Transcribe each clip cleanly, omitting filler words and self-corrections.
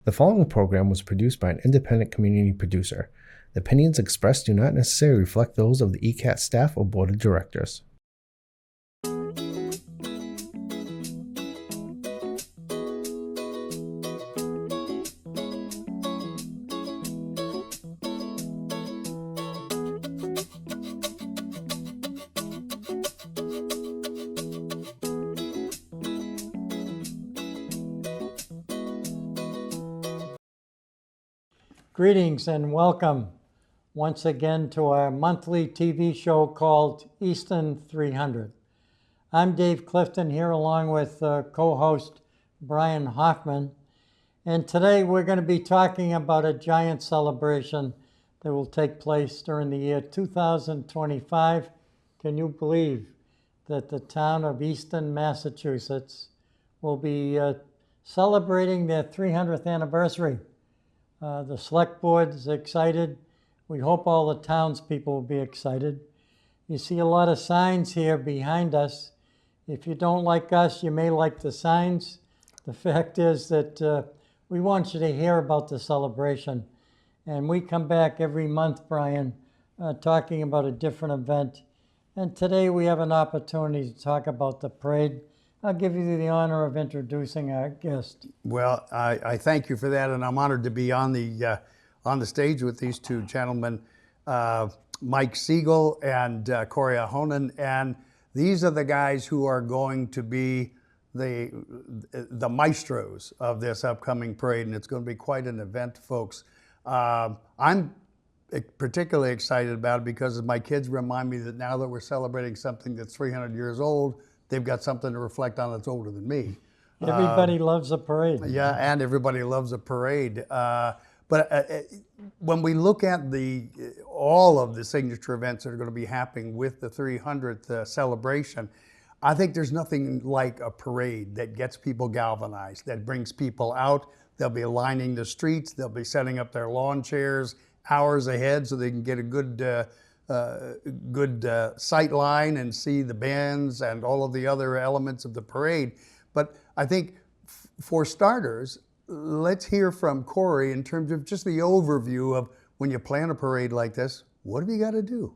The following program was produced by an independent community producer. The opinions expressed do not necessarily reflect those of the ECAT staff or board of directors. Greetings and welcome once again to our monthly TV show called Easton 300. I'm Dave Clifton here along with co-host Brian Hoffman, and today we're going to be talking about a giant celebration that will take place during the year 2025. Can you believe that the town of Easton, Massachusetts will be celebrating their 300th anniversary? The select board is excited. We hope all the townspeople will be excited. You see a lot of signs here behind us. If you don't like us, you may like the signs. The fact is that we want you to hear about the celebration. And we come back every month, Brian, talking about a different event. And today we have an opportunity to talk about the parade. I'll give you the honor of introducing our guest. Well, I thank you for that, and I'm honored to be on the stage with these two gentlemen, Mike Siegel and Corey Ahonen, and these are the guys who are going to be the maestros of this upcoming parade, and it's going to be quite an event, folks. I'm particularly excited about it because my kids remind me that now that we're celebrating something that's 300 years old, they've got something to reflect on that's older than me. Everybody loves a parade. Yeah, and everybody loves a parade. But when we look at all of the signature events that are going to be happening with the 300th celebration, I think there's nothing like a parade that gets people galvanized, that brings people out. They'll be lining the streets. They'll be setting up their lawn chairs hours ahead so they can get a good sight line and see the bands and all of the other elements of the parade. But I think for starters, let's hear from Corey in terms of just the overview of when you plan a parade like this, what have you got to do?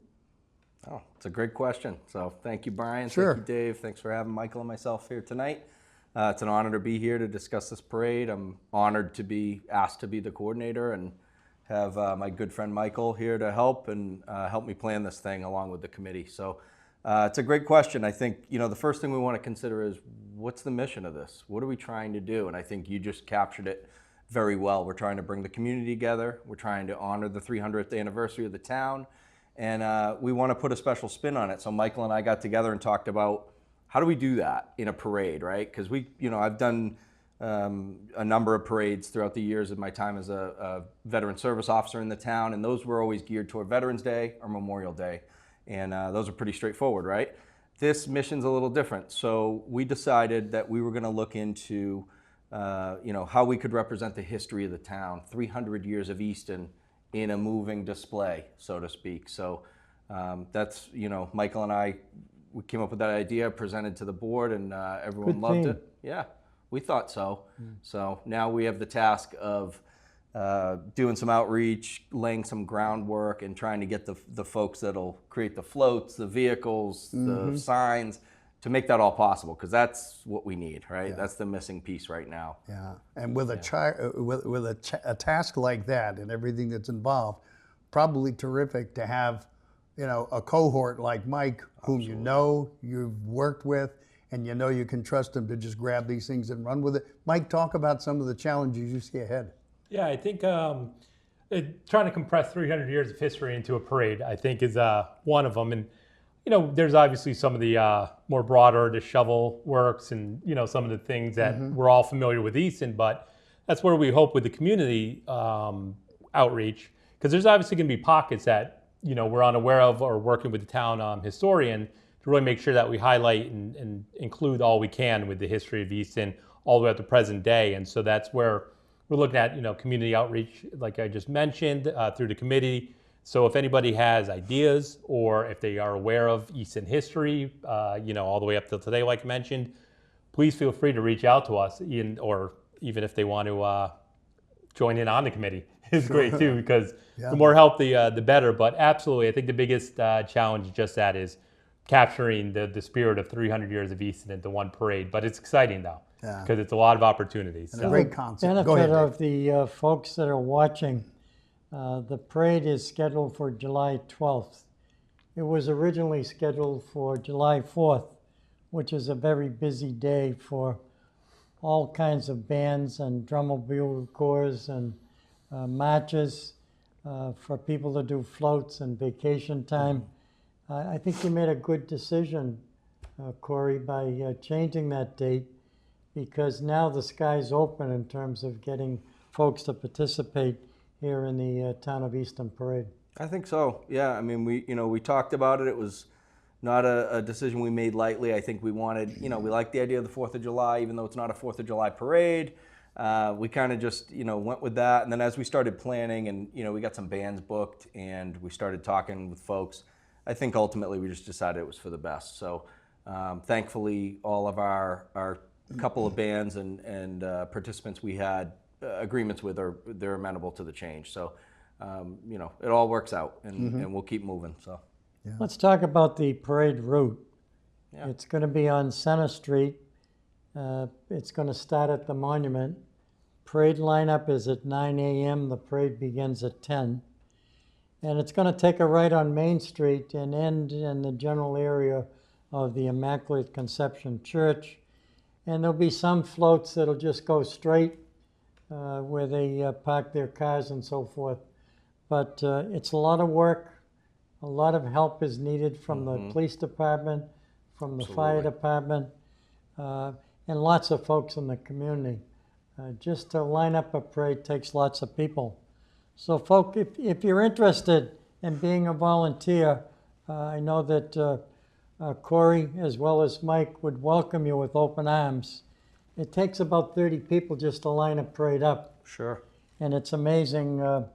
Oh, it's a great question. So thank you, Brian. Sure. Thank you, Dave. Thanks for having Michael and myself here tonight. It's an honor to be here to discuss this parade. I'm honored to be asked to be the coordinator and have my good friend Michael here to help me plan this thing along with the committee. So it's a great question. I think, the first thing we want to consider is what's the mission of this? What are we trying to do? And I think you just captured it very well. We're trying to bring the community together. We're trying to honor the 300th anniversary of the town. And we want to put a special spin on it. So Michael and I got together and talked about how do we do that in a parade, right? Because I've done a number of parades throughout the years of my time as a veteran service officer in the town, and those were always geared toward Veterans Day or Memorial Day, and those are pretty straightforward, right? This mission's a little different, so we decided that we were going to look into how we could represent the history of the town, 300 years of Easton in a moving display, so to speak. So that's, Michael and I, we came up with that idea, presented to the board, and everyone loved it. Yeah. We thought so. So now we have the task of doing some outreach, laying some groundwork, and trying to get the folks that'll create the floats, the vehicles, the signs, to make that all possible, because that's what we need, right? Yeah. That's the missing piece right now. Yeah, and with a task like that and everything that's involved, probably terrific to have, a cohort like Mike, whom you've worked with, and you can trust them to just grab these things and run with it. Mike, talk about some of the challenges you see ahead. Yeah, I think trying to compress 300 years of history into a parade, I think, is one of them. And, there's obviously some of the more broader, the shovel works and, some of the things that we're all familiar with Easton, but that's where we hope with the community outreach, because there's obviously going to be pockets that, we're unaware of, or working with the town historian to really make sure that we highlight and include all we can with the history of Easton all the way up to present day. And so that's where we're looking at, community outreach, like I just mentioned, through the committee. So if anybody has ideas, or if they are aware of Easton history, all the way up till today, like I mentioned, please feel free to reach out to us, or even if they want to join in on the committee is great too, because the more help, the better. But absolutely, I think the biggest challenge is just that is capturing the spirit of 300 years of Easton into one parade. But it's exciting though, because it's a lot of opportunities. And So. a great concept. Go Benefit ahead, of the folks that are watching, the parade is scheduled for July 12th. It was originally scheduled for July 4th, which is a very busy day for all kinds of bands and drummobile corps and marches, for people to do floats and vacation time. I think you made a good decision, Corey, by changing that date, because now the sky's open in terms of getting folks to participate here in the town of Easton Parade. I think so. Yeah. I mean, we talked about it. It was not a decision we made lightly. I think we wanted, we like the idea of the 4th of July, even though it's not a 4th of July parade. We kind of just, went with that. And then as we started planning and, we got some bands booked and we started talking with folks, I think ultimately we just decided it was for the best. So thankfully, all of our couple of bands and participants we had agreements with, they're amenable to the change. So, it all works out and we'll keep moving. So. Yeah. Let's talk about the parade route. Yeah. It's going to be on Center Street. It's going to start at the monument. Parade lineup is at 9 a.m. The parade begins at 10. And it's going to take a right on Main Street and end in the general area of the Immaculate Conception Church. And there'll be some floats that'll just go straight where they park their cars and so forth. But it's a lot of work. A lot of help is needed from the police department, from the fire department, and lots of folks in the community. Just to line up a parade takes lots of people. So folks, if you're interested in being a volunteer, I know that Corey as well as Mike would welcome you with open arms. It takes about 30 people just to line a parade up. Sure. And it's amazing.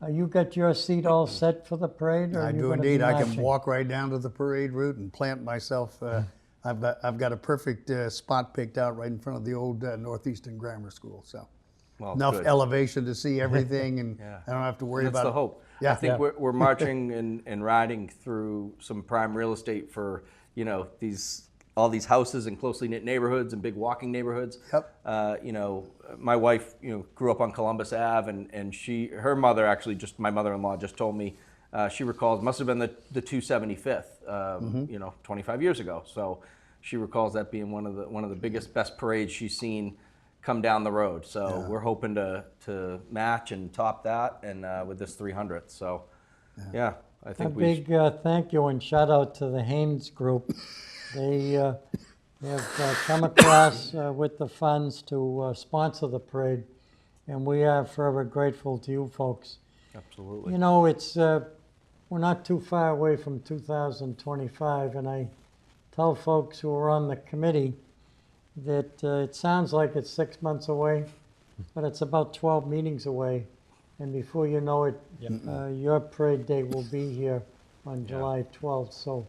You got your seat all set for the parade? Or I do indeed. I can walk right down to the parade route and plant myself. I've got a perfect spot picked out right in front of the old Northeastern Grammar School. So enough elevation to see everything, and I don't have to worry about it. That's the hope. Yeah. I think we're marching and riding through some prime real estate for all these houses in closely knit neighborhoods and big walking neighborhoods. Yep. My wife, grew up on Columbus Ave, and her mother actually, my mother-in-law just told me she recalls, must have been the 275th, 25 years ago. So she recalls that being one of the biggest, best parades she's seen come down the road. So we're hoping to match and top that, and with this 300th. So I think a big thank you and shout out to the Haynes Group. They have come across with the funds to sponsor the parade, and we are forever grateful to you folks. Absolutely. It's we're not too far away from 2025, and I tell folks who are on the committee that it sounds like it's 6 months away, but it's about 12 meetings away, and before you know it, your parade day will be here on July 12th. So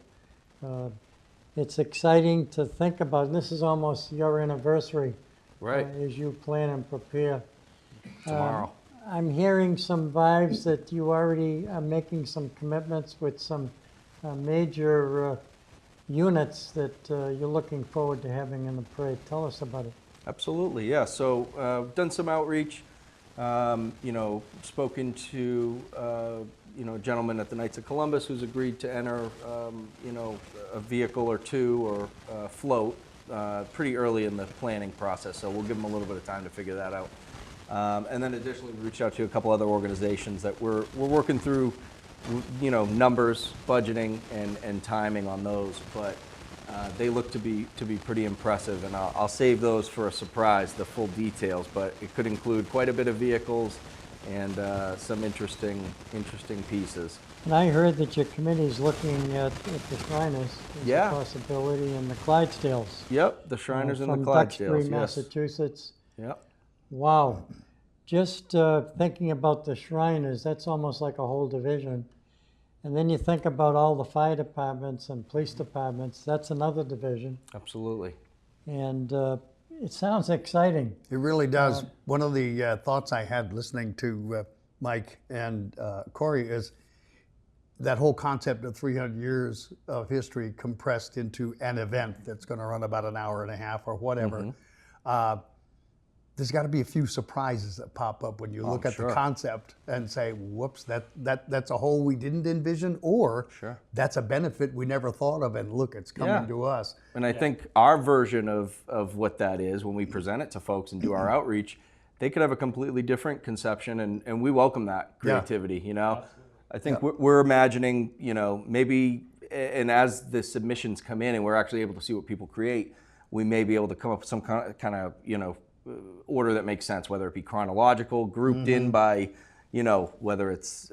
it's exciting to think about. And this is almost your anniversary, right? As you plan and prepare. Tomorrow. I'm hearing some vibes that you already are making some commitments with some major units that you're looking forward to having in the parade. Tell us about it. Absolutely, yeah. So done some outreach, spoken to a gentleman at the Knights of Columbus who's agreed to enter a vehicle or two or float pretty early in the planning process. So we'll give them a little bit of time to figure that out. And then additionally, we reached out to a couple other organizations that we're working through, numbers, budgeting, and timing on those. But they look to be pretty impressive, and I'll save those for a surprise, the full details. But it could include quite a bit of vehicles and some interesting pieces. And I heard that your committee is looking at the Shriners as a possibility, and the Clydesdales. Yep, the Shriners and the Clydesdales. From Duxbury, Massachusetts. Yep. Wow. Just thinking about the Shriners, that's almost like a whole division. And then you think about all the fire departments and police departments, that's another division. Absolutely. And it sounds exciting. It really does. One of the thoughts I had listening to Mike and Corey is that whole concept of 300 years of history compressed into an event that's going to run about an hour and a half or whatever. There's got to be a few surprises that pop up when you look at the concept and say, whoops, that's a hole we didn't envision, or that's a benefit we never thought of, and look, it's coming to us. And I think our version of what that is, when we present it to folks and do our outreach, they could have a completely different conception, and we welcome that creativity, you know? I think we're imagining, you know, maybe, and as the submissions come in and we're actually able to see what people create, we may be able to come up with some kind of you know, order that makes sense, whether it be chronological, grouped in by, you know, whether it's,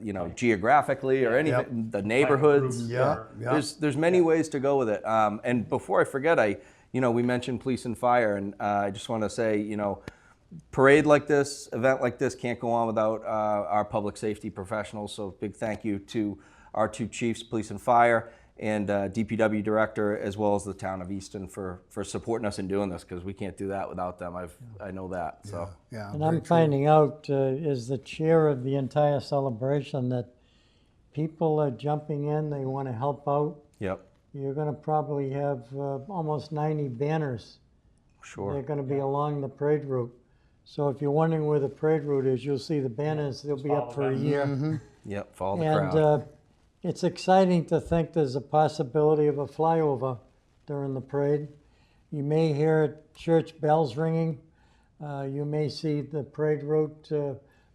you know, geographically or anything, the neighborhoods. There's many ways to go with it. And before I forget, you know, we mentioned police and fire, and I just want to say, you know, parade like this, event like this can't go on without our public safety professionals. So big thank you to our two chiefs, police and fire, and DPW director, as well as the town of Easton for supporting us in doing this, because we can't do that without them. I know that. So And I'm finding out as the chair of the entire celebration that people are jumping in, they want to help out. You're going to probably have almost 90 banners. They're going to be along the parade route. So if you're wondering where the parade route is, you'll see the banners. They'll be up for a year. Follow the crowd. It's exciting to think there's a possibility of a flyover during the parade. You may hear church bells ringing. You may see the parade route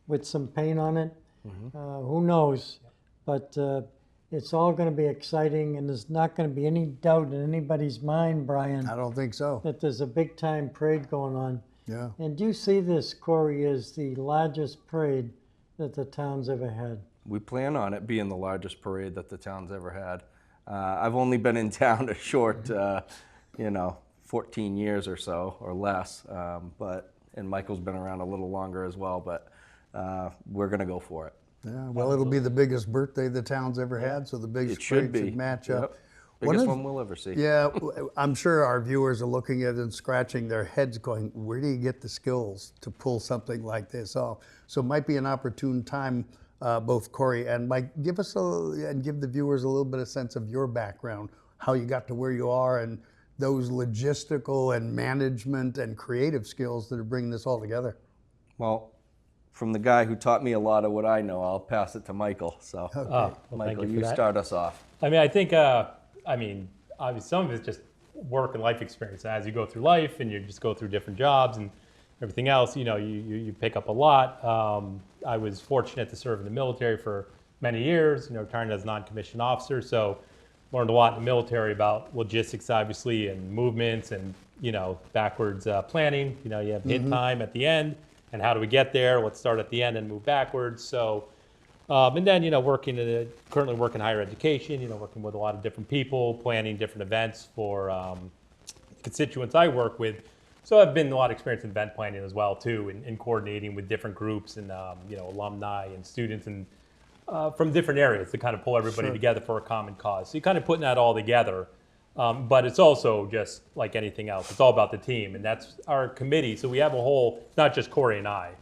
with some paint on it. Who knows? But it's all going to be exciting, and there's not going to be any doubt in anybody's mind, Brian, I don't think so. that there's a big time parade going on. Yeah. And do you see this, Corey, as the largest parade that the town's ever had? We plan on it being the largest parade that the town's ever had. I've only been in town a short, you know, 14 years or so, or less. And Michael's been around a little longer as well, but we're going to go for it. Yeah, well, it'll be the biggest birthday the town's ever had, so the biggest parade should match up. Biggest one we'll ever see. Yeah, I'm sure our viewers are looking at it and scratching their heads going, where do you get the skills to pull something like this off? So it might be an opportune time, both Corey and Mike, give us and give the viewers a little bit of sense of your background, how you got to where you are, and those logistical and management and creative skills that are bringing this all together. Well, from the guy who taught me a lot of what I know, I'll pass it to Michael. So, Michael, you start us off. I mean, I think, obviously some of it's just work and life experience. As you go through life and you just go through different jobs and everything else, you know, you pick up a lot. I was fortunate to serve in the military for many years, you know, retired as a non-commissioned officer. So learned a lot in the military about logistics, obviously, and movements and, you know, backwards planning. You know, you have hit time at the end and how do we get there? Let's start at the end and move backwards. So, and then, you know, currently work in higher education, you know, working with a lot of different people, planning different events for constituents I work with. So I've been a lot of experience in event planning as well, too, in coordinating with different groups and, you know, alumni and students and from different areas to kind of pull everybody together for a common cause. So you're kind of putting that all together. But it's also just like anything else. It's all about the team, and that's our committee. So we have a whole, not just Corey and I.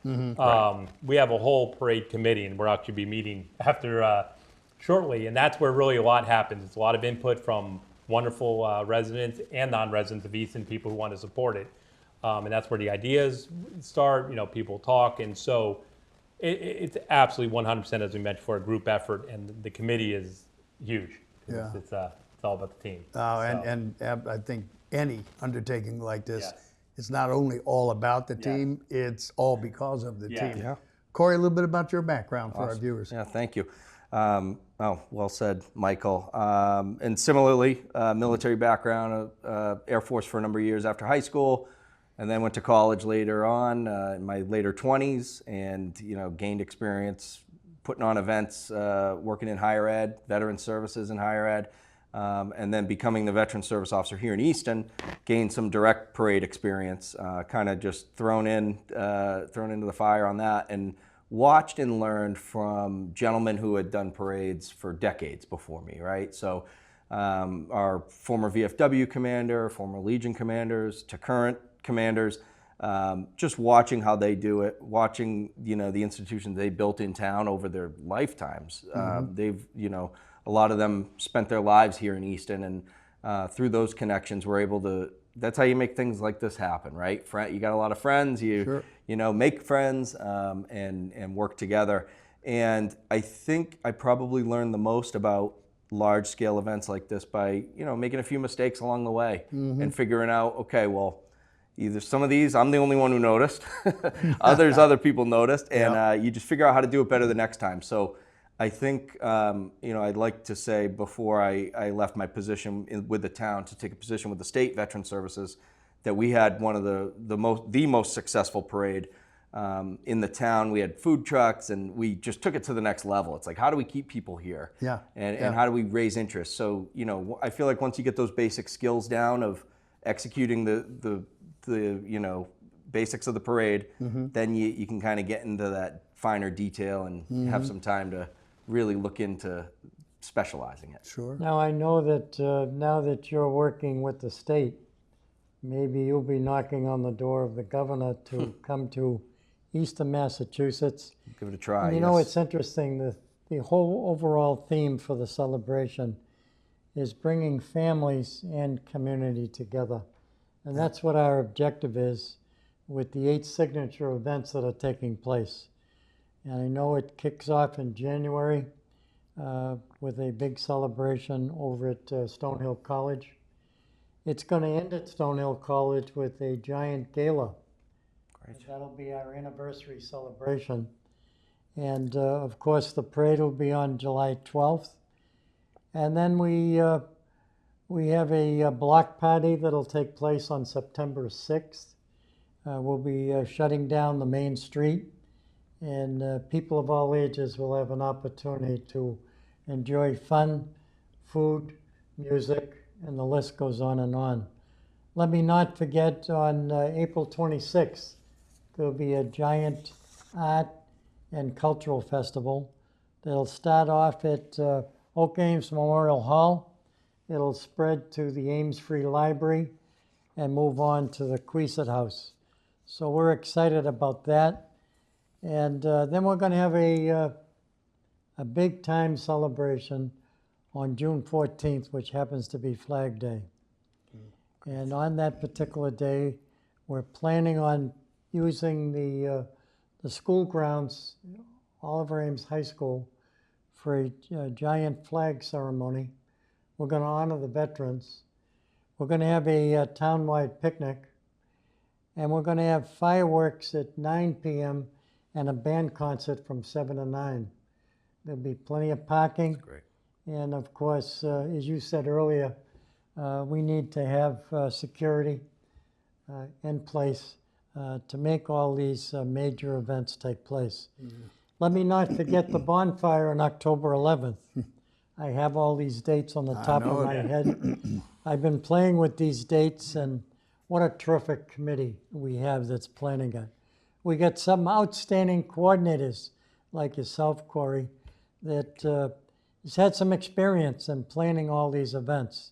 We have a whole parade committee, and we'll actually be meeting after shortly. And that's where really a lot happens. It's a lot of input from wonderful residents and non-residents of Easton, people who want to support it. And that's where the ideas start. You know, people talk, and so it's absolutely 100%, as we mentioned, for a group effort, and the committee is huge. Yeah. It's all about the team. And I think any undertaking like this, it's not only all about the team, it's all because of the team. Yeah. Corey, a little bit about your background for our viewers. Yeah, thank you. Well said, Michael. And similarly, military background, Air Force for a number of years after high school, and then went to college later on in my later 20s, and you know, gained experience putting on events, working in higher ed, veteran services in higher ed. And then becoming the veteran service officer here in Easton, gained some direct parade experience, kind of just thrown into the fire on that, and watched and learned from gentlemen who had done parades for decades before me, right? So our former VFW commander, former Legion commanders, to current commanders, just watching how they do it, watching, the institutions they built in town over their lifetimes. They've, a lot of them spent their lives here in Easton, and through those connections, we're able to, that's how you make things like this happen, right? You got a lot of friends, make friends, and work together. And I think I probably learned the most about large scale events like this by, making a few mistakes along the way and figuring out, okay, well, either some of these, I'm the only one who noticed, other people noticed, and you just figure out how to do it better the next time. So I think, I'd like to say before I left my position with the town to take a position with the state Veteran Services, that we had one of the most successful parade in the town. We had food trucks, and we just took it to the next level. It's like, how do we keep people here? And how do we raise interest? So, I feel like once you get those basic skills down of executing the basics of the parade, then you can kind of get into that finer detail and have some time to really look into specializing it. Sure. Now I know that now that you're working with the state, maybe you'll be knocking on the door of the governor to come to Easton, Massachusetts. Give it a try. And it's interesting, the whole overall theme for the celebration is bringing families and community together. And that's what our objective is with the 8 signature events that are taking place. And I know it kicks off in January with a big celebration over at Stonehill College. It's going to end at Stonehill College with a giant gala. Great. That'll be our anniversary celebration. And of course, the parade will be on July 12th. And then we have a block party that'll take place on September 6th. We'll be shutting down the main street, and people of all ages will have an opportunity to enjoy fun, food, music, and the list goes on and on. Let me not forget, on April 26th, there'll be a giant art and cultural festival that'll start off at Oak Ames Memorial Hall. It'll spread to the Ames Free Library and move on to the Queeset House. So we're excited about that. And then we're going to have a big time celebration on June 14th, which happens to be Flag Day. And on that particular day, we're planning on using the school grounds, Oliver Ames High School, for a giant flag ceremony. We're going to honor the veterans. We're going to have a town-wide picnic. And we're going to have fireworks at 9 p.m. and a band concert from 7 to 9. There'll be plenty of parking. That's great. And of course, as you said earlier, we need to have security in place to make all these major events take place. Let me not forget the bonfire on October 11th. I have all these dates on the top of my head. I've been playing with these dates, and what a terrific committee we have that's planning it. We got some outstanding coordinators like yourself, Corey, that has had some experience in planning all these events.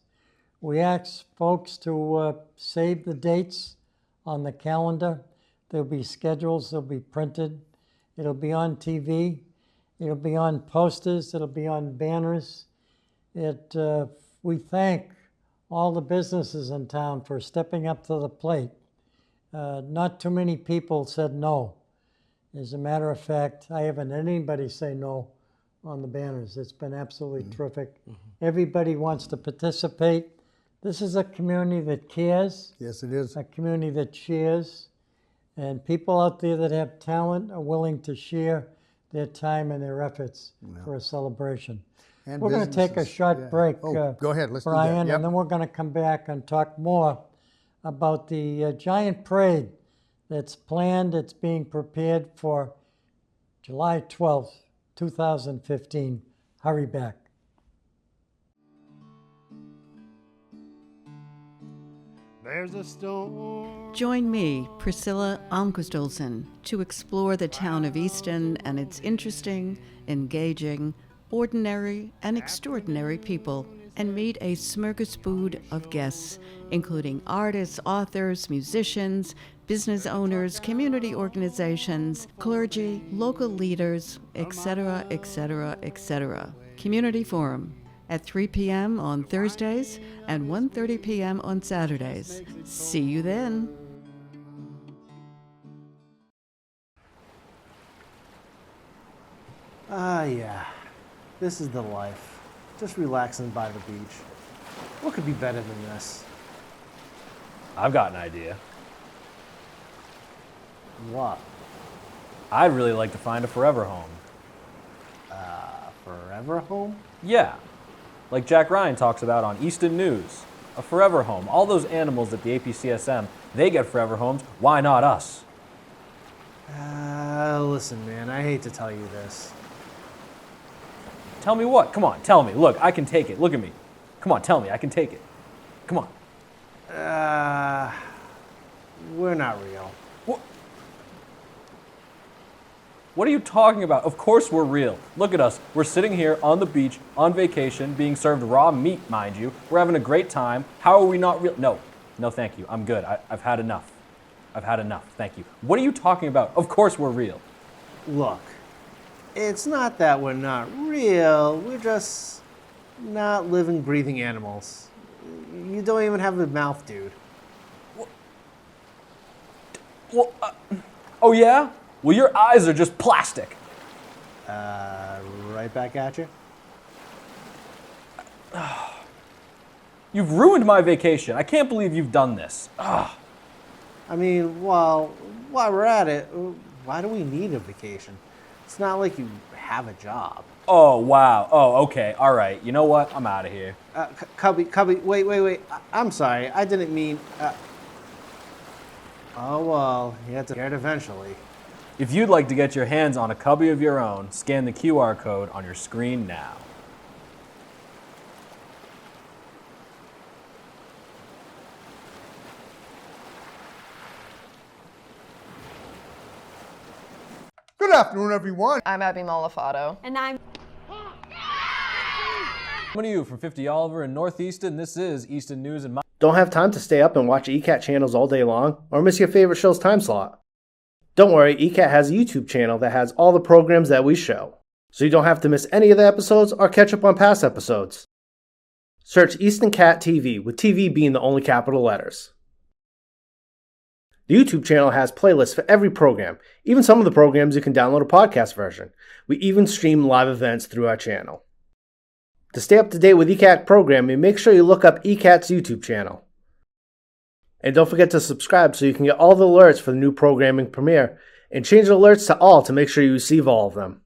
We ask folks to save the dates on the calendar. There'll be schedules, they'll be printed. It'll be on TV. It'll be on posters. It'll be on banners. We thank all the businesses in town for stepping up to the plate. Not too many people said no. As a matter of fact, I haven't had anybody say no on the banners. It's been absolutely terrific. Everybody wants to participate. This is a community that cares. Yes, it is. A community that shares. And people out there that have talent are willing to share their time and their efforts for a celebration. And we're going to take a short break, go ahead. Let's Brian, do that. Yep. and then we're going to come back and talk more about the giant parade that's planned. It's being prepared for July 12th, 2015. Hurry back. There's a storm. Join me, Priscilla Almquist-Olsen, to explore the town of Easton and its interesting, engaging, ordinary, and extraordinary people and meet a smorgasbord of guests, including artists, authors, musicians, business owners, community organizations, clergy, local leaders, etc., etc., etc. Community Forum at 3 p.m. on Thursdays and 1:30 p.m. on Saturdays. See you then. Yeah. This is the life. Just relaxing by the beach. What could be better than this? I've got an idea. What? I'd really like to find a forever home. Forever home? Yeah, like Jack Ryan talks about on Easton News. A forever home. All those animals at the APCSM, they get forever homes. Why not us? Listen, man, I hate to tell you this. Tell me what? Come on, tell me. Look, I can take it. Look at me. Come on, tell me. I can take it. Come on. We're not real. What are you talking about? Of course we're real. Look at us. We're sitting here on the beach, on vacation, being served raw meat, mind you. We're having a great time. How are we not real? No, thank you. I'm good. I've had enough. I've had enough. Thank you. What are you talking about? Of course we're real. Look, it's not that we're not real. We're just not living, breathing animals. You don't even have a mouth, dude. Well, oh yeah? Well, your eyes are just plastic. Right back at you. You've ruined my vacation. I can't believe you've done this. I mean, while we're at it, why do we need a vacation? It's not like you have a job. Oh, wow. Oh, okay. All right. You know what? I'm out of here. Cubby, wait. I'm sorry. I didn't mean... Oh, well, you have to get it eventually. If you'd like to get your hands on a cubby of your own, scan the QR code on your screen now. Good afternoon, everyone. I'm Abby Malafato. And I'm Coming to you from 50 Oliver in Northeastern, this is Easton News and Don't have time to stay up and watch ECAT channels all day long, or miss your favorite show's time slot? Don't worry, ECAT has a YouTube channel that has all the programs that we show, so you don't have to miss any of the episodes or catch up on past episodes. Search Easton Cat TV, with TV being the only capital letters. The YouTube channel has playlists for every program, even some of the programs you can download a podcast version. We even stream live events through our channel. To stay up to date with ECAT programming, make sure you look up ECAT's YouTube channel. And don't forget to subscribe so you can get all the alerts for the new programming premiere, and change the alerts to all to make sure you receive all of them.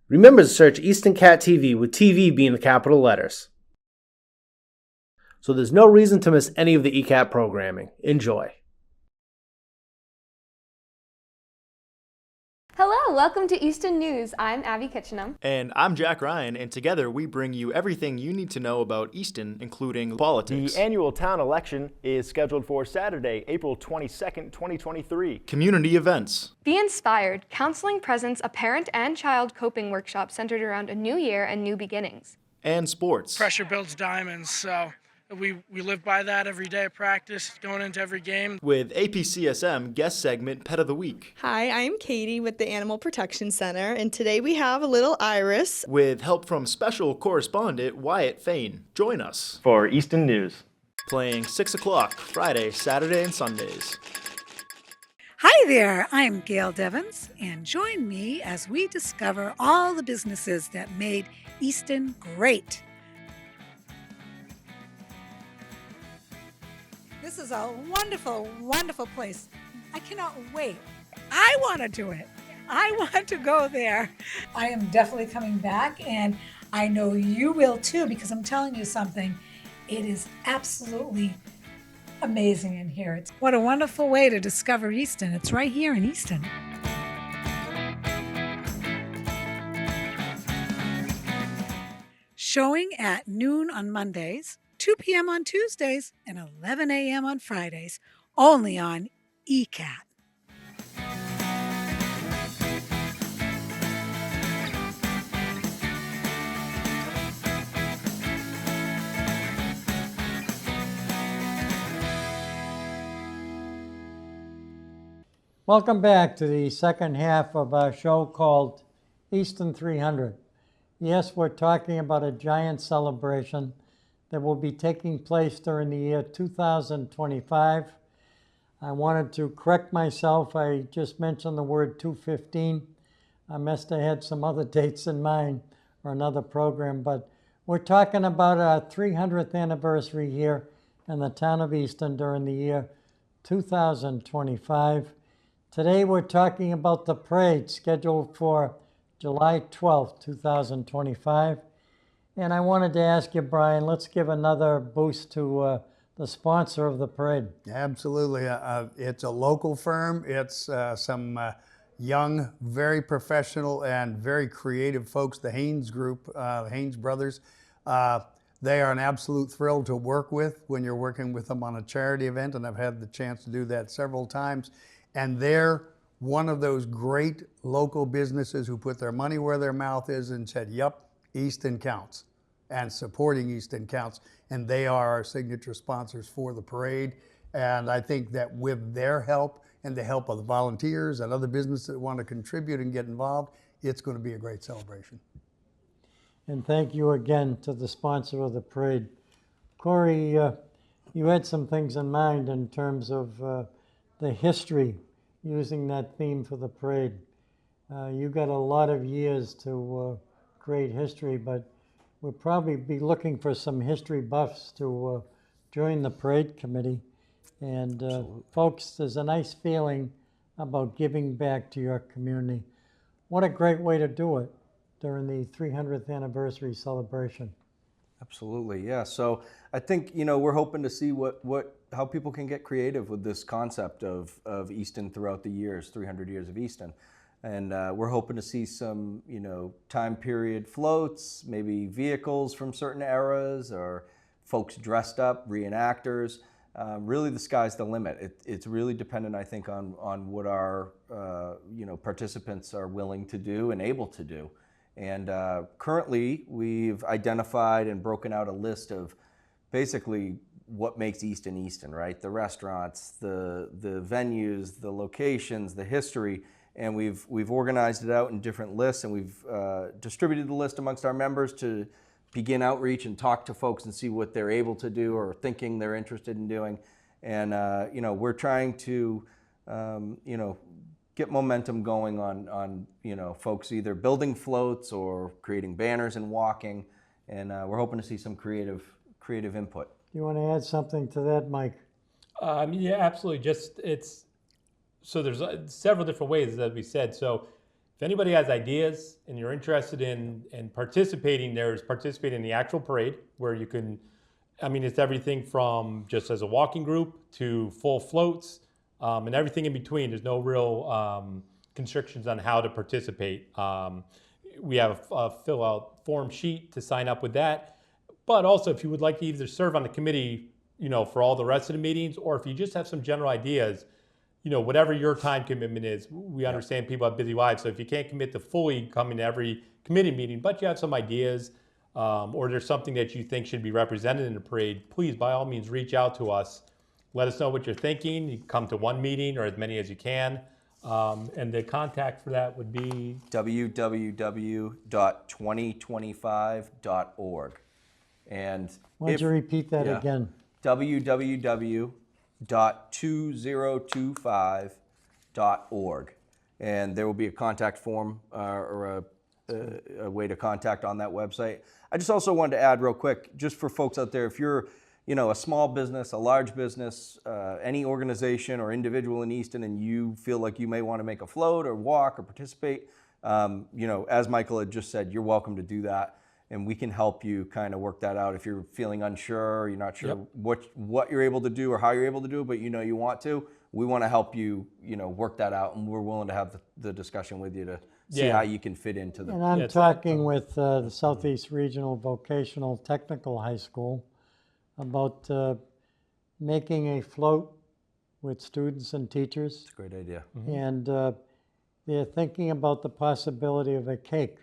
Remember to search Easton Cat TV, with TV being the capital letters. So there's no reason to miss any of the ECAT programming. Enjoy. Hello, welcome to Easton News. I'm Abby Kitchenham. And I'm Jack Ryan, and together we bring you everything you need to know about Easton, including politics. The annual town election is scheduled for Saturday, April 22nd, 2023. Community events. Be Inspired. Counseling presents a parent and child coping workshop centered around a new year and new beginnings. And sports. Pressure builds diamonds, so we live by that every day of practice, going into every game. With APCSM guest segment Pet of the Week. Hi, I'm Katie with the Animal Protection Center, and today we have a little Iris. With help from special correspondent Wyatt Fain. Join us for Easton News. Playing 6 o'clock, Friday, Saturday, and Sundays. Hi there, I'm Gail Devins, and join me as we discover all the businesses that made Easton great. This is a wonderful, wonderful place. I cannot wait. I want to do it. I want to go there. I am definitely coming back, and I know you will too, because I'm telling you something. It is absolutely amazing in here. What a wonderful way to discover Easton. It's right here in Easton. Showing at noon on Mondays, 2 p.m. on Tuesdays, and 11 a.m. on Fridays, only on ECAT. Welcome back to the second half of our show called Easton 300. Yes, we're talking about a giant celebration that will be taking place during the year 2025. I wanted to correct myself. I just mentioned the word 215. I must have had some other dates in mind or another program, but we're talking about our 300th anniversary here in the town of Easton during the year 2025. Today we're talking about the parade scheduled for July 12th, 2025. And I wanted to ask you, Brian, let's give another boost to the sponsor of the parade. Absolutely. It's a local firm. It's some young, very professional and very creative folks, the Haynes Group, Haynes Brothers. They are an absolute thrill to work with when you're working with them on a charity event, and I've had the chance to do that several times. And they're one of those great local businesses who put their money where their mouth is and said, yep, Easton counts, and supporting Easton counts. And they are our signature sponsors for the parade. And I think that with their help and the help of the volunteers and other businesses that want to contribute and get involved, it's going to be a great celebration. And thank you again to the sponsor of the parade. Corey, you had some things in mind in terms of the history using that theme for the parade. You got a lot of years to create history, but we'll probably be looking for some history buffs to join the parade committee. And folks, there's a nice feeling about giving back to your community. What a great way to do it during the 300th anniversary celebration. Absolutely, yeah. So I think, we're hoping to see how people can get creative with this concept of Easton throughout the years, 300 years of Easton. And we're hoping to see some, time period floats, maybe vehicles from certain eras, or folks dressed up, reenactors. Really, the sky's the limit. It's really dependent, I think, on what our, participants are willing to do and able to do. And currently, we've identified and broken out a list of basically what makes Easton Easton, right? The restaurants, the venues, the locations, the history, and we've organized it out in different lists, and we've distributed the list amongst our members to begin outreach and talk to folks and see what they're able to do or thinking they're interested in doing. And we're trying to get momentum going on folks either building floats or creating banners and walking, and we're hoping to see some creative input. Do you want to add something to that, Mike? Yeah, absolutely. So there's several different ways, as we said. So if anybody has ideas and you're interested in participating, there's participating in the actual parade where you can, it's everything from just as a walking group to full floats, and everything in between. There's no real constrictions on how to participate. We have a fill out form sheet to sign up with that. But also, if you would like to either serve on the committee, for all the rest of the meetings, or if you just have some general ideas, whatever your time commitment is, we understand people have busy lives. So if you can't commit to fully coming to every committee meeting, but you have some ideas, or there's something that you think should be represented in the parade, please, by all means, reach out to us. Let us know what you're thinking. You can come to one meeting or as many as you can. And the contact for that would be www.2025.org. And why don't you repeat that again? www.2025.org. And there will be a contact form or a way to contact on that website. I just also wanted to add real quick, just for folks out there, if you're a small business, a large business, any organization or individual in Easton, and you feel like you may want to make a float or walk or participate, as Michael had just said, you're welcome to do that. And we can help you kind of work that out if you're feeling unsure, you're not sure what you're able to do or how you're able to do it, but you want to. We want to help you, work that out, and we're willing to have the discussion with you to see how you can fit into the. And I'm talking with the Southeast Regional Vocational Technical High School about making a float with students and teachers. It's a great idea. Mm-hmm. And they're thinking about the possibility of a cake.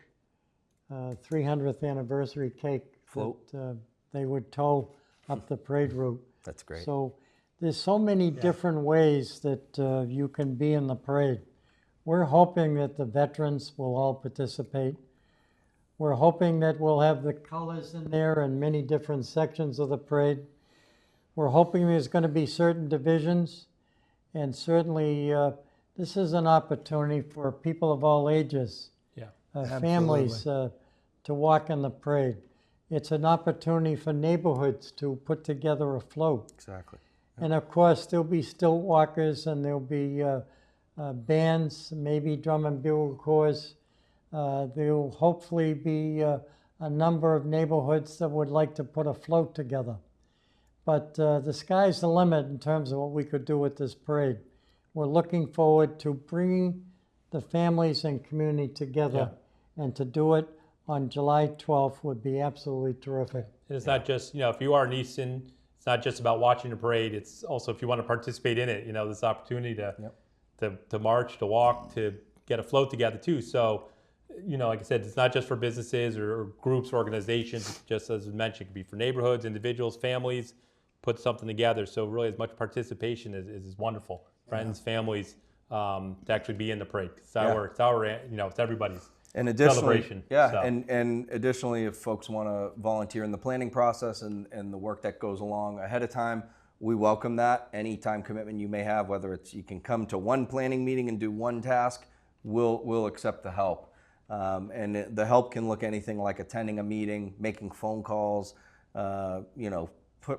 300th anniversary cake float that they would tow up the parade route. That's great. So there's so many different ways that you can be in the parade. We're hoping that the veterans will all participate. We're hoping that we'll have the colors in there in many different sections of the parade. We're hoping there's going to be certain divisions, and certainly this is an opportunity for people of all ages, families to walk in the parade. It's an opportunity for neighborhoods to put together a float. Exactly. And of course, there'll be stilt walkers, and there'll be bands, maybe drum and bugle corps. There'll hopefully be a number of neighborhoods that would like to put a float together. But the sky's the limit in terms of what we could do with this parade. We're looking forward to bringing the families and community together, and to do it on July 12th would be absolutely terrific. And it's not just, if you are in Easton, it's not just about watching the parade. It's also, if you want to participate in it, this opportunity to march, to walk, to get a float together too. So, like I said, it's not just for businesses or groups, organizations. Just as mentioned, it could be for neighborhoods, individuals, families, put something together. So really, as much participation is wonderful. Friends, families, to actually be in the parade. It's it's everybody's. And additionally, celebration. And additionally, if folks want to volunteer in the planning process and the work that goes along ahead of time, we welcome that. Any time commitment you may have, whether it's you can come to one planning meeting and do one task, we'll accept the help. And the help can look anything like attending a meeting, making phone calls,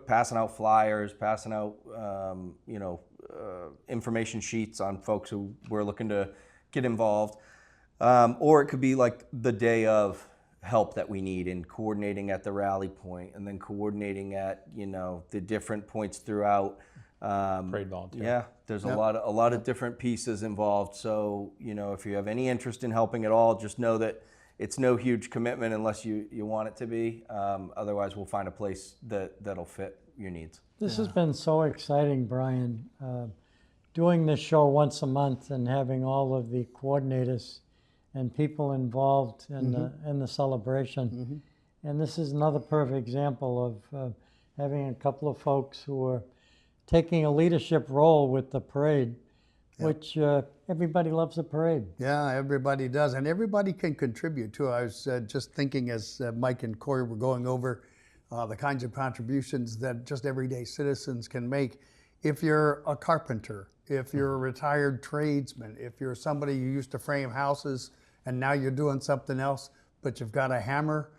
passing out flyers, passing out information sheets on folks who were looking to get involved. Or it could be like the day of help that we need in coordinating at the rally point, and then coordinating at the different points throughout. Parade volunteer. Yeah, there's a lot of different pieces involved. So if you have any interest in helping at all, just know that it's no huge commitment unless you want it to be. Otherwise, we'll find a place that'll fit your needs. This has been so exciting, Brian. Doing this show once a month and having all of the coordinators and people involved in the celebration. And this is another perfect example of having a couple of folks who are taking a leadership role with the parade, which everybody loves the parade. Yeah, everybody does, and everybody can contribute too. I was just thinking as Mike and Corey were going over the kinds of contributions that just everyday citizens can make. If you're a carpenter, if you're a retired tradesman, if you're somebody who used to frame houses and now you're doing something else, but you've got a hammer,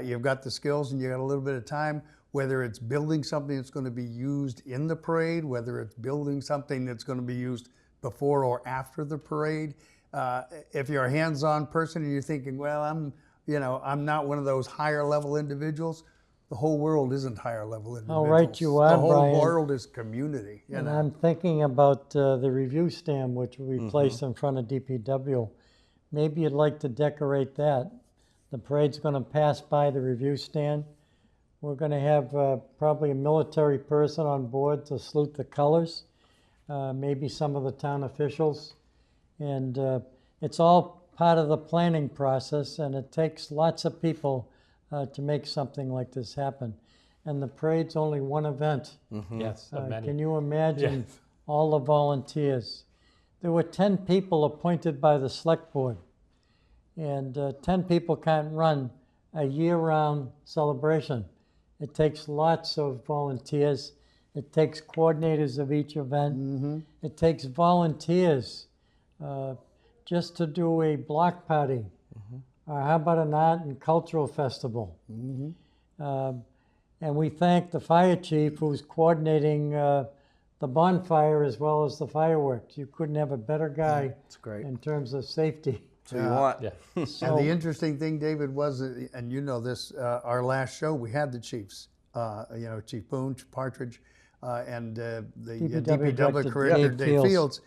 you've got the skills, and you got a little bit of time, whether it's building something that's going to be used in the parade, whether it's building something that's going to be used before or after the parade. If you're a hands-on person and you're thinking, well, I'm not one of those higher level individuals, the whole world isn't higher level individuals. How right you are, The whole Brian. world is community. And I'm thinking about the review stand, which we placed in front of DPW. Maybe you'd like to decorate that. The parade's going to pass by the review stand. We're going to have probably a military person on board to salute the colors, maybe some of the town officials. And it's all part of the planning process, and it takes lots of people to make something like this happen. And the parade's only one event. Yes, of many. Can you imagine all the volunteers? There were 10 people appointed by the select board, and 10 people can't run a year-round celebration. It takes lots of volunteers. It takes coordinators of each event. It takes volunteers just to do a block party. Or how about an art and cultural festival? And we thank the fire chief who's coordinating the bonfire as well as the fireworks. You couldn't have a better guy in terms of safety. So you want. And the interesting thing, David, was, and you know this, our last show, we had the chiefs, Chief Boone, Chief Partridge, and the DPW Director, Dave Fields.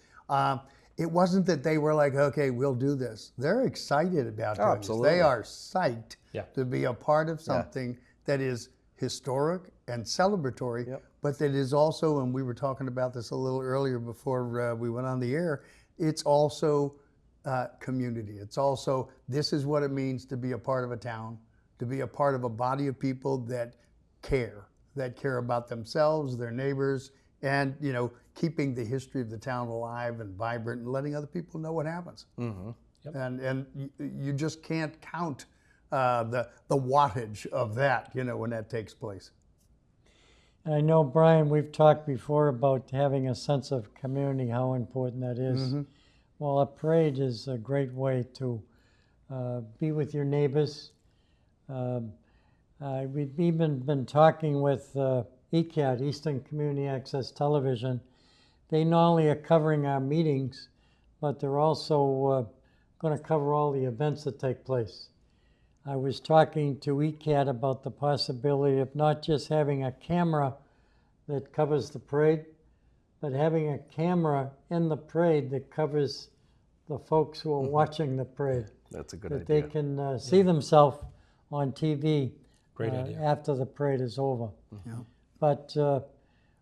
It wasn't that they were like, okay, we'll do this. They're excited about doing this. They are psyched to be a part of something that is historic and celebratory, but that is also, and we were talking about this a little earlier before we went on the air, it's also community. It's also, this is what it means to be a part of a town, to be a part of a body of people that care about themselves, their neighbors, and keeping the history of the town alive and vibrant and letting other people know what happens. Mm-hmm. Yep. And you just can't count the wattage of that, when that takes place. And I know, Brian, we've talked before about having a sense of community, how important that is. Mm-hmm. Well, a parade is a great way to be with your neighbors. We've even been talking with ECAT, Easton Community Access Television. They not only are covering our meetings, but they're also going to cover all the events that take place. I was talking to ECAT about the possibility of not just having a camera that covers the parade, but having a camera in the parade that covers the folks who are watching the parade. That's a good that idea. They can see themselves on TV Great idea. after the parade is over. Yeah. But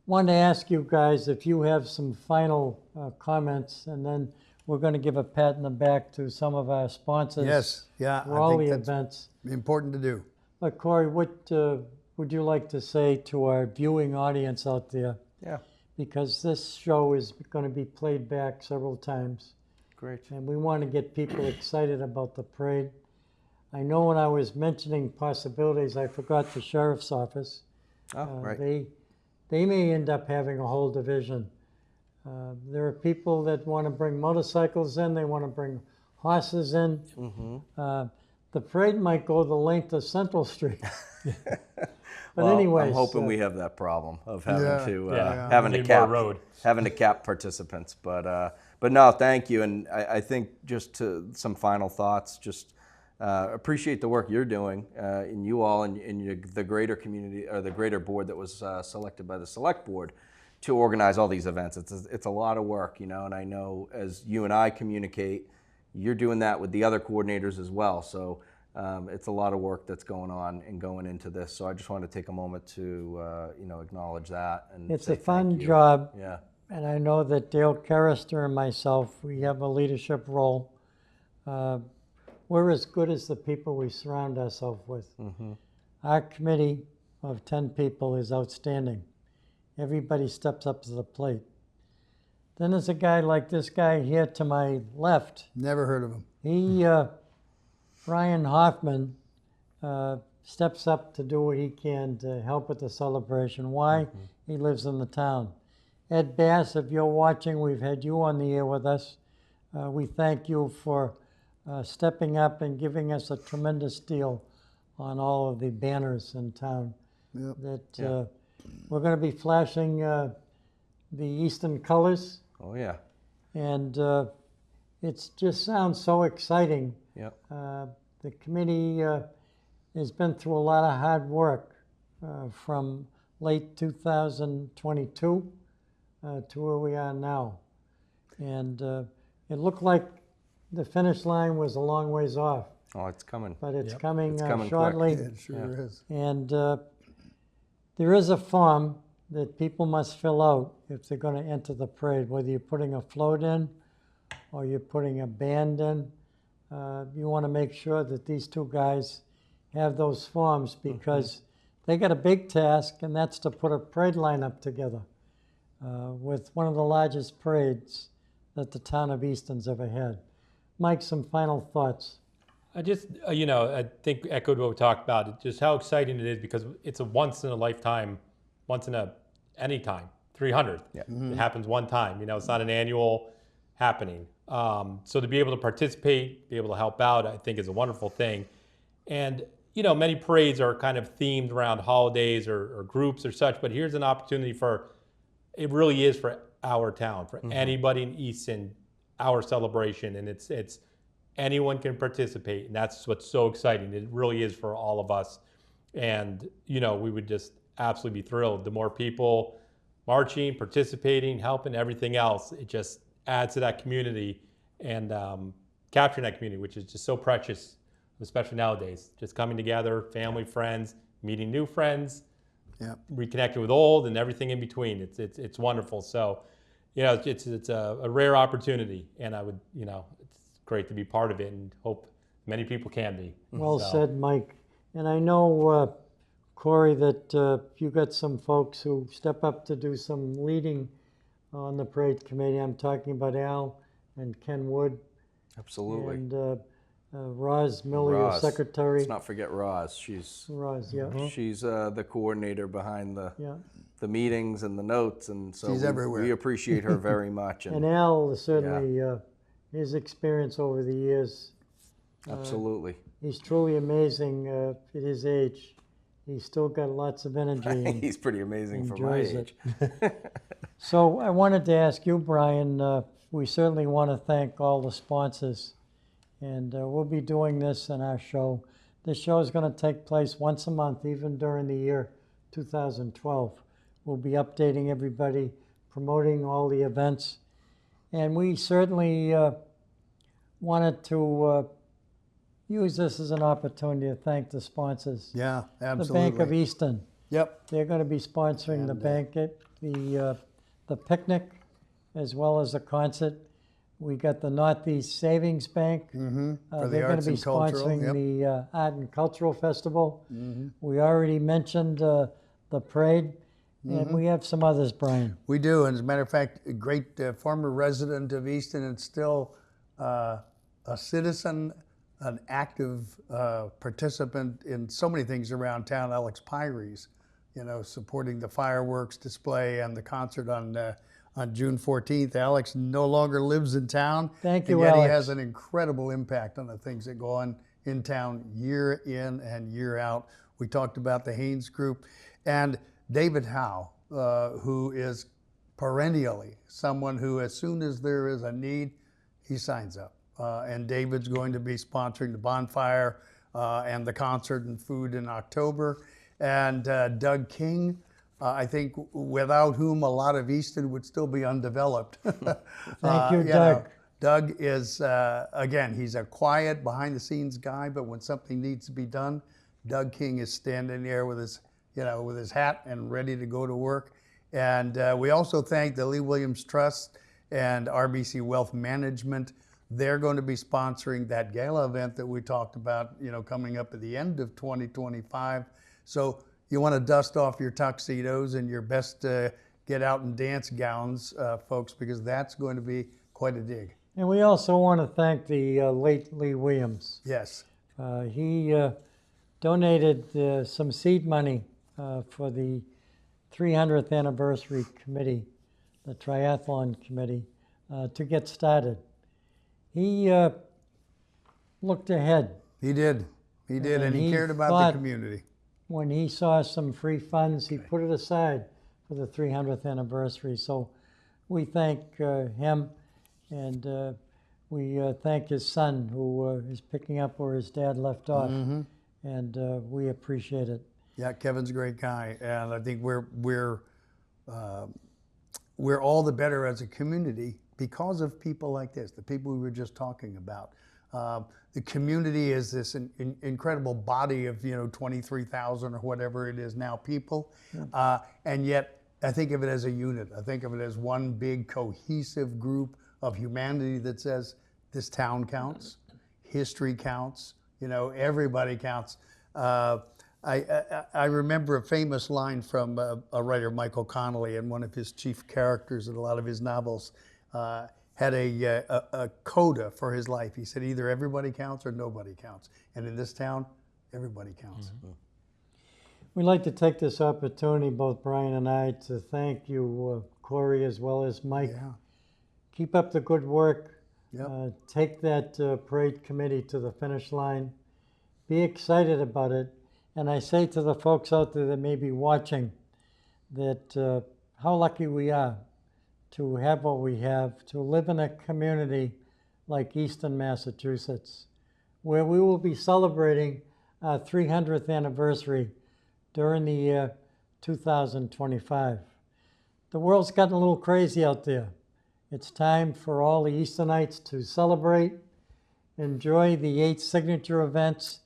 wanted to ask you guys if you have some final comments, and then we're going to give a pat in the back to some of our sponsors. Yes, yeah, for I all think the that's events. important to do. But Corey, what would you like to say to our viewing audience out there? Yeah. Because this show is going to be played back several times. Great. And we want to get people excited about the parade. I know when I was mentioning possibilities, I forgot the sheriff's office. Oh, right. They may end up having a whole division. There are people that want to bring motorcycles in, they want to bring horses in. Mm-hmm. The parade might go the length of Central Street. But Well, anyways, I'm hoping we have that problem of having Yeah. having to Need cap more road. having to cap participants. But no, thank you. And I think just to some final thoughts. Just appreciate the work you're doing, and you all, and the greater community or the greater board that was selected by the select board to organize all these events. It's a lot of work, and I know as you and I communicate, you're doing that with the other coordinators as well. So it's a lot of work that's going on and going into this. So I just want to take a moment to acknowledge that. And it's say a fun thank you. job. Yeah. And I know that Dale Carrister and myself, we have a leadership role. We're as good as the people we surround ourselves with. Mm-hmm. Our committee of 10 people is outstanding. Everybody steps up to the plate. Then there's a guy like this guy here to my left. Never heard of him. He, Brian Hoffman, steps up to do what he can to help with the celebration. Why? Mm-hmm. He lives in the town. Ed Bass, if you're watching, we've had you on the air with us. We thank you for stepping up and giving us a tremendous deal on all of the banners in town. Yep. That we're going to be flashing the Easton colors. Oh yeah. And it just sounds so exciting. Yep. The committee has been through a lot of hard work from late 2022 to where we are now. And it looked like the finish line was a long ways off. Oh, it's coming. But it's Yep. coming, It's coming shortly. quick. It sure is. And there is a form that people must fill out if they're going to enter the parade, whether you're putting a float in or you're putting a band in. You want to make sure that these two guys have those forms because they got a big task, and that's to put a parade lineup together with one of the largest parades that the town of Easton's ever had. Mike, some final thoughts. I just, I think echoed what we talked about, just how exciting it is because it's a once in a lifetime, any time, 300th. Yeah. It happens one time, it's not an annual happening. So to be able to participate, be able to help out, I think is a wonderful thing. And, many parades are kind of themed around holidays or groups or such, but here's an opportunity it really is for our town, for anybody in Easton, our celebration. And it's anyone can participate, and that's what's so exciting. It really is for all of us. And, we would just absolutely be thrilled. The more people marching, participating, helping, everything else, it just adds to that community and capturing that community, which is just so precious, especially nowadays. Just coming together, family, friends, meeting new friends, reconnecting with old, and everything in between. It's wonderful. So, it's a rare opportunity, and I would, it's great to be part of it, and hope many people can be. Well said, Mike. And I know Corey, that you got some folks who step up to do some leading on the parade committee. I'm talking about Al and Ken Wood. Absolutely. And Roz Miller, your secretary. Let's not forget Roz. She's She's the coordinator behind the meetings and the notes, and so she's everywhere. We appreciate her very much. And Al, certainly, his experience over the years. Absolutely. He's truly amazing at his age. He's still got lots of energy. He's pretty amazing for my age. So I wanted to ask you, Brian, we certainly want to thank all the sponsors. And we'll be doing this in our show. This show is going to take place once a month, even during the year 2012. We'll be updating everybody, promoting all the events. And we certainly wanted to use this as an opportunity to thank the sponsors. Yeah, absolutely. The Bank of Easton. Yep. They're going to be sponsoring the banquet, the picnic, as well as the concert. We got the Northeast Savings Bank. For the they're going to be sponsoring the Art and Cultural Festival. We already mentioned the parade, and we have some others, Brian. We do, and as a matter of fact, a great former resident of Easton and still a citizen, an active participant in so many things around town, Alex Pyries, supporting the fireworks display and the concert on June 14th. Alex no longer lives in town. Thank you, and yet Alex. He has an incredible impact on the things that go on in town year in and year out. We talked about the Haynes Group. And David Howe, who is perennially someone who, as soon as there is a need, he signs up. And David's going to be sponsoring the bonfire and the concert and food in October. And Doug King, I think, without whom a lot of Easton would still be undeveloped. Thank you, Doug. Doug is, again, he's a quiet, behind-the-scenes guy, but when something needs to be done, Doug King is standing there with his, with his hat and ready to go to work. And we also thank the Lee Williams Trust and RBC Wealth Management. They're going to be sponsoring that gala event that we talked about, coming up at the end of 2025. So you want to dust off your tuxedos and your best get out and dance gowns, folks, because that's going to be quite a dig. And we also want to thank the late Lee Williams. Yes. He donated some seed money for the 300th anniversary committee, the triathlon committee, to get started. He looked ahead. He did. He did, and he cared about the community. When he saw some free funds, he put it aside for the 300th anniversary. So we thank him, and we thank his son, who is picking up where his dad left off, and we appreciate it. Yeah, Kevin's a great guy, and I think we're all the better as a community because of people like this, the people we were just talking about. The community is this incredible body of 23,000 or whatever it is now people, and yet I think of it as a unit. I think of it as one big cohesive group of humanity that says this town counts, history counts, everybody counts. I remember a famous line from a writer, Michael Connolly, in one of his chief characters in a lot of his novels. Had a coda for his life. He said, either everybody counts or nobody counts. And in this town, everybody counts. We'd like to take this opportunity, both Brian and I, to thank you, Corey, as well as Mike. Yeah. Keep up the good work. Yep. Take that parade committee to the finish line. Be excited about it. And I say to the folks out there that may be watching that how lucky we are to have what we have, to live in a community like Easton, Massachusetts, where we will be celebrating our 300th anniversary during the year 2025. The world's gotten a little crazy out there. It's time for all the Eastonites to celebrate, enjoy the 8 signature events,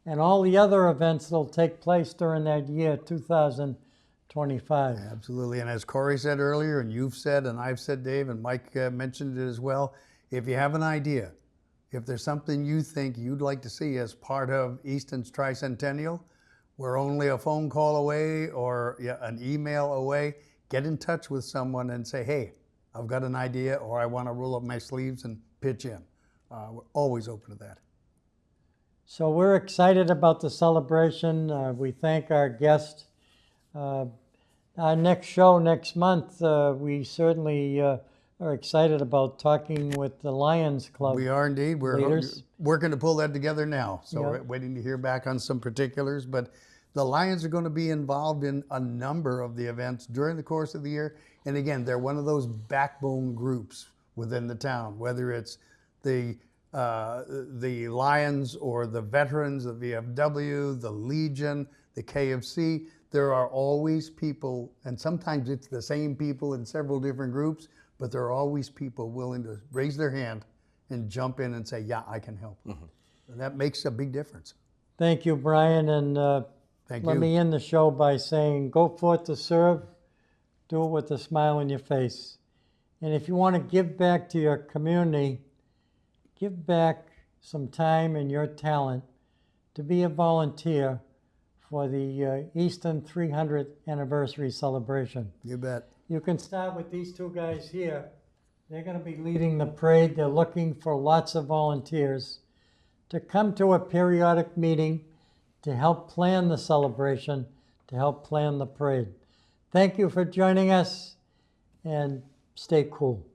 and all the other events that will take place during that year, 2025. Absolutely, and as Corey said earlier, and you've said, and I've said, Dave, and Mike mentioned it as well, if you have an idea, if there's something you think you'd like to see as part of Easton's tricentennial, We're only a phone call away or an email away. Get in touch with someone and say, hey, I've got an idea, or I want to roll up my sleeves and pitch in. We're always open to that. So we're excited about the celebration. We thank our guest. Our next show next month, we certainly are excited about talking with the Lions Club. We are indeed. We're leaders. working to pull that together now. So Yeah. we're waiting to hear back on some particulars. But the Lions are going to be involved in a number of the events during the course of the year. And again, they're one of those backbone groups within the town, whether it's the Lions or the veterans, the VFW, the Legion, the KFC. There are always people, and sometimes it's the same people in several different groups, but there are always people willing to raise their hand and jump in and say, yeah, I can help. And that makes a big difference. Thank you, Brian. And Thank let you. me end the show by saying, go forth to serve. Do it with a smile on your face. And if you want to give back to your community, give back some time and your talent to be a volunteer for the Easton 300th anniversary celebration. You bet. You can start with these two guys here. They're going to be leading the parade. They're looking for lots of volunteers to come to a periodic meeting to help plan the celebration, to help plan the parade. Thank you for joining us, and stay cool.